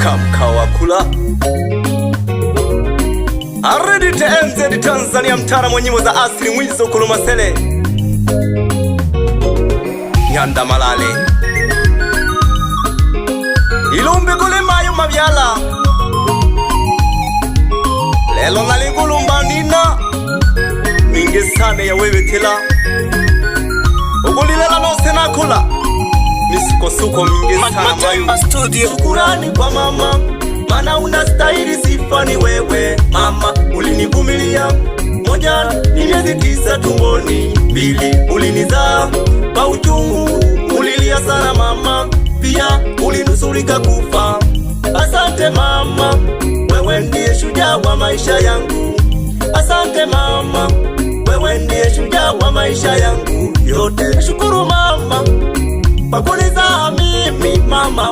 Kamkawa kula Aredi TMZ Tanzania, mtara mwenye nyimbo za asili mwizo kulumasele Nyanda Malale Ilumbi kule mayo mabyala Lelo naligulumba nina Mingi sane ya wewe tila Ugulilela no sena kula Nisiko suko mingi sana mayu Shukurani kwa mama, mana unastahili sifa ni wewe mama. Ulinivumilia moja ni miezi 9 tumboni, 2 ulinizaa kwa uchungu, ulilia sana mama, pia ulinusurika kufa. Asante mama, wewe ndiye shujaa wa maisha yangu. Asante mama, wewe ndiye shujaa wa maisha yangu yote. Shukuru mama kwa kunizaa mimi mama,